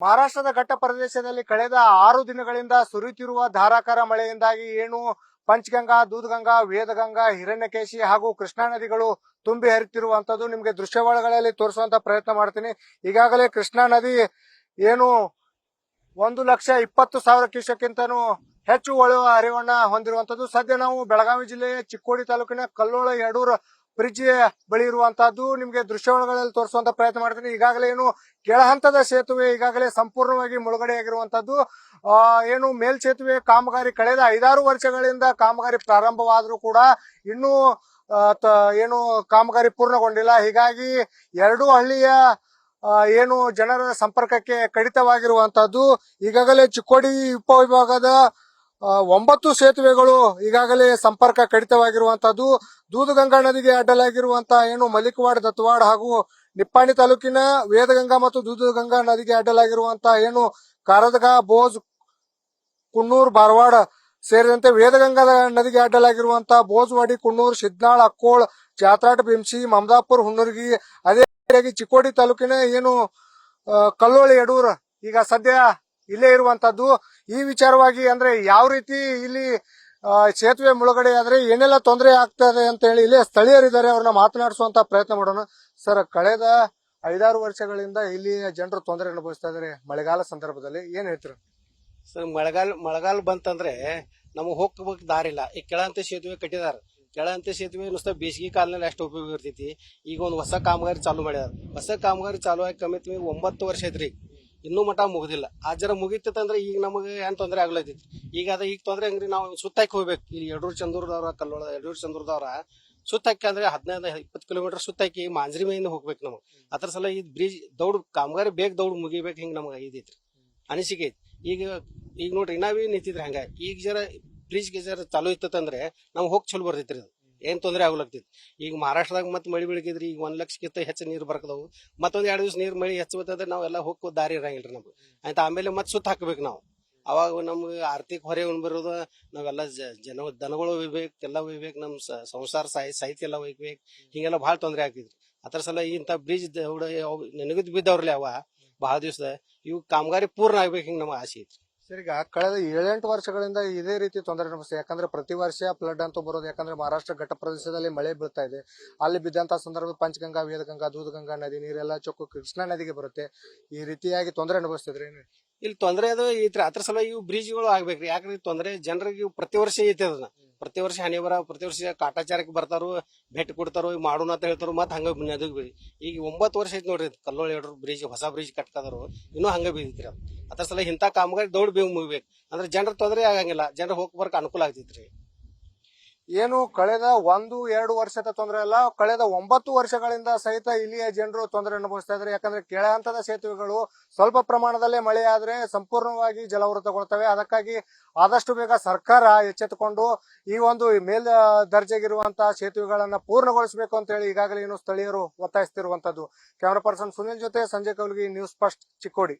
ಮಹಾರಾಷ್ಟ್ರದ ಘಟ್ಟ ಪ್ರದೇಶದಲ್ಲಿ ಕಳೆದ 6 ದಿನಗಳಿಂದ ಸುರಿಯುತ್ತಿರುವ ಧಾರಾಕಾರ ಮಳೆಯಿಂದಾಗಿ ಏನು ಪಂಚಗಂಗಾ, ದೂದಗಂಗಾ, ವೇದಗಂಗಾ, ಹಿರಣ್ಯಕೇಶಿ ಹಾಗೂ ಕೃಷ್ಣಾ ನದಿಗಳು ತುಂಬಿ ಹರಿತಿರುವಂತದ್ದು ನಿಮಗೆ ದೃಶ್ಯಾವಳಿಗಳಲ್ಲಿ ತೋರಿಸುವಂತ ಪ್ರಯತ್ನ ಮಾಡ್ತೀನಿ. ಈಗಾಗಲೇ ಕೃಷ್ಣಾ ನದಿ ಏನು 1,20,000 ಕ್ಯೂಸೆಕ್ಕಿಂತನೂ ಹೆಚ್ಚು ಒಳ ಹರಿವನ್ನ ಹೊಂದಿರುವಂತದ್ದು. ಸದ್ಯ ನಾವು ಬೆಳಗಾವಿ ಜಿಲ್ಲೆಯ ಚಿಕ್ಕೋಡಿ ತಾಲೂಕಿನ ಕಲ್ಲೋಳ ಯಡೂರ್ ಬ್ರಿಡ್ಜ್ ಬಳಿ ಇರುವಂತಹದ್ದು ನಿಮಗೆ ದೃಶ್ಯಾವಳಿಗಳಲ್ಲಿ ತೋರಿಸುವಂತ ಪ್ರಯತ್ನ ಮಾಡ್ತೀನಿ. ಈಗಾಗಲೇ ಏನು ಕೆಳಹಂತದ ಸೇತುವೆ ಈಗಾಗಲೇ ಸಂಪೂರ್ಣವಾಗಿ ಮುಳುಗಡೆಯಾಗಿರುವಂತದ್ದು. ಏನು ಮೇಲ್ಸೇತುವೆ ಕಾಮಗಾರಿ ಕಳೆದ 5-6 ವರ್ಷಗಳಿಂದ ಕಾಮಗಾರಿ ಪ್ರಾರಂಭವಾದರೂ ಕೂಡ ಇನ್ನೂ ಏನು ಕಾಮಗಾರಿ ಪೂರ್ಣಗೊಂಡಿಲ್ಲ. ಹೀಗಾಗಿ ಎರಡು ಹಳ್ಳಿಯ ಏನು ಜನರ ಸಂಪರ್ಕಕ್ಕೆ ಕಡಿತವಾಗಿರುವಂತಹದ್ದು. ಈಗಾಗಲೇ ಚಿಕ್ಕೋಡಿ ಉಪವಿಭಾಗದ 9 ಸೇತುವೆಗಳು ಈಗಾಗಲೇ ಸಂಪರ್ಕ ಕಡಿತವಾಗಿರುವಂತಹದ್ದು. ದೂದಗಂಗಾ ನದಿಗೆ ಅಡ್ಡಲಾಗಿರುವಂತಹ ಏನು ಮಲಿಕವಾಡ, ದತ್ತವಾಡ ಹಾಗೂ ನಿಪ್ಪಾಣಿ ತಾಲೂಕಿನ ವೇದಗಂಗಾ ಮತ್ತು ದೂದಗಂಗಾ ನದಿಗೆ ಅಡ್ಡಲಾಗಿರುವಂತಹ ಏನು ಕಾರದಗಾ, ಬೋಜ್, ಕುನ್ನೂರ್, ಬಾರವಾಡ ಸೇರಿದಂತೆ ವೇದಗಂಗಾ ನದಿಗೆ ಅಡ್ಡಲಾಗಿರುವಂತಹ ಬೋಜ್ವಾಡಿ, ಕುನ್ನೂರ್, ಶಿದ್ನಾಳ್, ಅಕ್ಕೋಳ್, ಜಾತ್ರಾಟ್, ಬಿಂಸಿ, ಮಮದಾಪುರ್, ಹುನ್ನೂರ್ಗಿ, ಅದೇ ರೀತಿಯಾಗಿ ಚಿಕ್ಕೋಡಿ ತಾಲೂಕಿನ ಏನು ಕಲ್ಲೋಳಿ ಯಡೂರ್ ಈಗ ಸದ್ಯ ಇಲ್ಲೇ ಇರುವಂತದ್ದು. ಈ ವಿಚಾರವಾಗಿ ಅಂದ್ರೆ ಯಾವ ರೀತಿ ಇಲ್ಲಿ ಸೇತುವೆ ಮುಳುಗಡೆ ಆದ್ರೆ ಏನೆಲ್ಲ ತೊಂದರೆ ಆಗ್ತದೆ ಅಂತ ಹೇಳಿ ಇಲ್ಲಿ ಸ್ಥಳೀಯರಿದ್ದಾರೆ, ಅವ್ರನ್ನ ಮಾತನಾಡಿಸುವಂತ ಪ್ರಯತ್ನ ಮಾಡೋಣ. ಸರ್, ಕಳೆದ 5-6 ವರ್ಷಗಳಿಂದ ಇಲ್ಲಿ ಜನರು ತೊಂದರೆ ಅನುಭವಿಸ್ತಾ ಇದಾರೆ ಮಳೆಗಾಲ ಸಂದರ್ಭದಲ್ಲಿ, ಏನ್ ಹೇಳ್ತೀರ ಸರ್? ಮಳೆಗಾಲ ಬಂತಂದ್ರೆ ನಮಗೆ ಹೋಗ್ಬೇಕು ದಾರಿಲ್ಲ. ಈ ಕೆಳಹಂತ ಸೇತುವೆ ಕಟ್ಟಿದಾರ. ಕೆಳಹಂತ ಸೇತುವೆ ನುಸ್ತ ಬೇಸಿಗೆ ಕಾಲದಲ್ಲಿ ಅಷ್ಟು ಉಪಯೋಗ ಇರ್ತೈತಿ. ಈಗ ಒಂದು ಹೊಸ ಕಾಮಗಾರಿ ಚಾಲು ಮಾಡ್ಯಾರ. ಹೊಸ ಕಾಮಗಾರಿ ಚಾಲು ಆಗಿ ಕಮ್ಮಿ 9 ವರ್ಷ ಐತ್ರಿ, ಇನ್ನೂ ಮಠ ಮುಗುದಿಲ್ಲ. ಆ ಜರ ಮುಗಿತಂದ್ರೆ ಈಗ ನಮಗೆ ಏನ್ ತೊಂದರೆ ಆಗ್ಲೈತಿ. ಈಗ ತೊಂದ್ರೆ ಹಂಗ್ರಿ, ನಾವು ಸುತ್ತಾಕಿ ಹೋಗ್ಬೇಕು. ಇಲ್ಲಿ ಯಡೂರ್ ಚಂದೂರ್ದವ್ರ, ಕಲ್ಲೋಳ ಯಡೂರ್ ಚಂದೂರ್ದವ್ರ ಸುತ್ತಾಕಿ ಅಂದ್ರೆ 15-20 ಕಿಲೋಮೀಟರ್ ಸುತ್ತಾಕಿ ಮಾಂಜ್ರಿ ಮೇಯಿಂದ ಹೋಗ್ಬೇಕು ನಮಗ್. ಅದ್ರ ಸಲ ಈ ಬ್ರಿಡ್ಜ್ ದೌಡ್ ಕಾಮಗಾರಿ ಬೇಗ ದೌಡ್ ಮುಗಿಬೇಕು, ಹಿಂಗ್ ನಮಗ ಇದೈತ್ರಿ ಅನಿಸಿಕೆ ಐತಿ. ಈಗ ನೋಡ್ರಿ ನಾವೇ ನಿಂತಿದ್ರಿ ಹಂಗ. ಈಗ ಜರ ಬ್ರಿಡ್ಜ್ ಜರ ಚಾಲು ಇತ್ತಂದ್ರೆ ನಮ್ಗೆ ಹೋಗಿ ಚಲೋ ಬರ್ತೈತ್ರಿ. ಅದು ಏನ್ ತೊಂದರೆ ಆಗ್ಲತ್ತೈತಿ. ಈಗ ಮಹಾರಾಷ್ಟ್ರದಾಗ ಮತ್ತೆ ಮಳಿ ಬೆಳಗಿದ್ರಿ, ಈಗ 1 ಲಕ್ಷಕ್ಕಿಂತ ಹೆಚ್ಚು ನೀರು ಬರ್ಕದವು. ಮತ್ತೊಂದ್ 2 ದಿವಸ ನೀರ್ ಮಳಿ ಹೆಚ್ಚು ಬರ್ತದ್ರೆ ನಾವೆಲ್ಲ ಹೋಗೋ ದಾರಿ ಇರಂಗಿಲ್ರಿ ನಮ್ಗೆ. ಆಯ್ತಾ, ಆಮೇಲೆ ಮತ್ತೆ ಸುತ್ತ ಹಾಕ್ಬೇಕು ನಾವು. ಅವಾಗ ನಮ್ಗೆ ಆರ್ಥಿಕ ಹೊರೆ ಬರೋದು. ನಾವೆಲ್ಲ ದನಗಳು ಒಯ್ಬೇಕು, ಎಲ್ಲ ಒಯ್ಬೇಕು, ನಮ್ ಸಂಸಾರ ಸಾಹಿತ್ಯ ಎಲ್ಲ ಒಯ್ಬೇಕು. ಹಿಂಗೆಲ್ಲ ಬಹಳ ತೊಂದರೆ ಆಗ್ತಿದ್ರಿ. ಅದ್ರ ಸಲ ಇಂತ ಬ್ರಿಡ್ಜ್ ನೆನಗುದ್ ಬಿದ್ದವ್ರಲ್ಲ ಅವ ಬಹಳ ದಿವಸದ ಇವ್ ಕಾಮಗಾರಿ ಪೂರ್ಣ ಆಗ್ಬೇಕು, ಹಿಂಗ್ ನಮ್ಗೆ ಆಸೆ ಐತ್ರಿ. ಸರ್, ಈಗ ಕಳೆದ 7-8 ವರ್ಷಗಳಿಂದ ಇದೇ ರೀತಿ ತೊಂದರೆ ಅನುಭವಿಸ್ತದೆ. ಯಾಕಂದ್ರೆ ಪ್ರತಿ ವರ್ಷ ಫ್ಲಡ್ ಅಂತ ಬರೋದು. ಯಾಕಂದ್ರೆ ಮಹಾರಾಷ್ಟ್ರ ಘಟ್ಟ ಪ್ರದೇಶದಲ್ಲಿ ಮಳೆ ಬೀಳ್ತಾ ಇದೆ. ಅಲ್ಲಿ ಬಿದ್ದಂತ ಸಂದರ್ಭ ಪಂಚಗಂಗಾ, ವೇದಗಂಗಾ, ದೂದಗಂಗಾ ನದಿ ನೀರೆಲ್ಲ ಚೊಕ್ಕು ಕೃಷ್ಣಾ ನದಿಗೆ ಬರುತ್ತೆ. ಈ ರೀತಿಯಾಗಿ ತೊಂದರೆ ಅನುಭವಿಸ್ತಿದ್ರಿ. ಇಲ್ಲಿ ತೊಂದರೆ ಅದು ಐತ್ರಿ. ಅದ್ರ ಸಲ ಇವು ಬ್ರಿಡ್ಜ್ಗಳು ಆಗ್ಬೇಕ್ರಿ. ಯಾಕ್ರಿ ತೊಂದರೆ ಜನರಿಗೆ ಪ್ರತಿ ವರ್ಷ ಐತಿ. ಅದನ್ನ ಪ್ರತಿ ವರ್ಷ ಹನಿ ಬರ, ಪ್ರತಿ ವರ್ಷ ಕಾಟಾಚಾರಕ್ಕೆ ಬರ್ತಾರು, ಭೇಟಿ ಕೊಡ್ತಾರೋ, ಮಾಡೋಣ ಅಂತ ಹೇಳ್ತಾರೋ, ಮತ್ತೆ ಹಂಗ ಈಗ 9 ವರ್ಷ ಐತಿ ನೋಡ್ರಿ ಕಲ್ಲೋಳ ಯಡೂರ್ ಬ್ರಿಡ್ಜ್, ಹೊಸ ಬ್ರಿಡ್ಜ್ ಕಟ್ಕದಾರು, ಇನ್ನೂ ಹಂಗ ಬಿದ್ದಿತ್ರಿ. ಅದು ಅದ್ರ ಸಲ ಇಂಥ ಕಾಮಗಾರಿ ದೌಡ್ ಬೇಗ ಮುಗಿಬೇಕು ಅಂದ್ರೆ ಜನರ ತೊಂದರೆ ಆಗಂಗಿಲ್ಲ, ಜನರ ಹೋಗ್ ಬರ್ಕ ಅನುಕೂಲ ಆಗ್ತೈತ್ರಿ. ಏನು ಕಳೆದ 1-2 ವರ್ಷದ ತೊಂದರೆ ಅಲ್ಲ, ಕಳೆದ 9 ವರ್ಷಗಳಿಂದ ಸಹಿತ ಇಲ್ಲಿಯ ಜನರು ತೊಂದರೆ ಅನುಭವಿಸ್ತಾ ಇದ್ದಾರೆ. ಯಾಕಂದ್ರೆ ಕೆಳಹಂತದ ಸೇತುವೆಗಳು ಸ್ವಲ್ಪ ಪ್ರಮಾಣದಲ್ಲೇ ಮಳೆ ಆದ್ರೆ ಸಂಪೂರ್ಣವಾಗಿ ಜಲವೃತಗೊಳ್ತವೆ. ಅದಕ್ಕಾಗಿ ಆದಷ್ಟು ಬೇಗ ಸರ್ಕಾರ ಎಚ್ಚೆತ್ತುಕೊಂಡು ಈ ಒಂದು ಮೇಲ್ ದರ್ಜೆಗಿರುವಂತಹ ಸೇತುವೆಗಳನ್ನ ಪೂರ್ಣಗೊಳಿಸಬೇಕು ಅಂತ ಹೇಳಿ ಈಗಾಗಲೇ ಏನು ಸ್ಥಳೀಯರು ಒತ್ತಾಯಿಸ್ತಿರುವಂತದ್ದು. ಕ್ಯಾಮರಾ ಪರ್ಸನ್ ಸುನಿಲ್ ಜೊತೆ ಸಂಜಯ್ ಕೌಲ್ಗಿ, ನ್ಯೂಸ್ ಫಸ್ಟ್, ಚಿಕ್ಕೋಡಿ.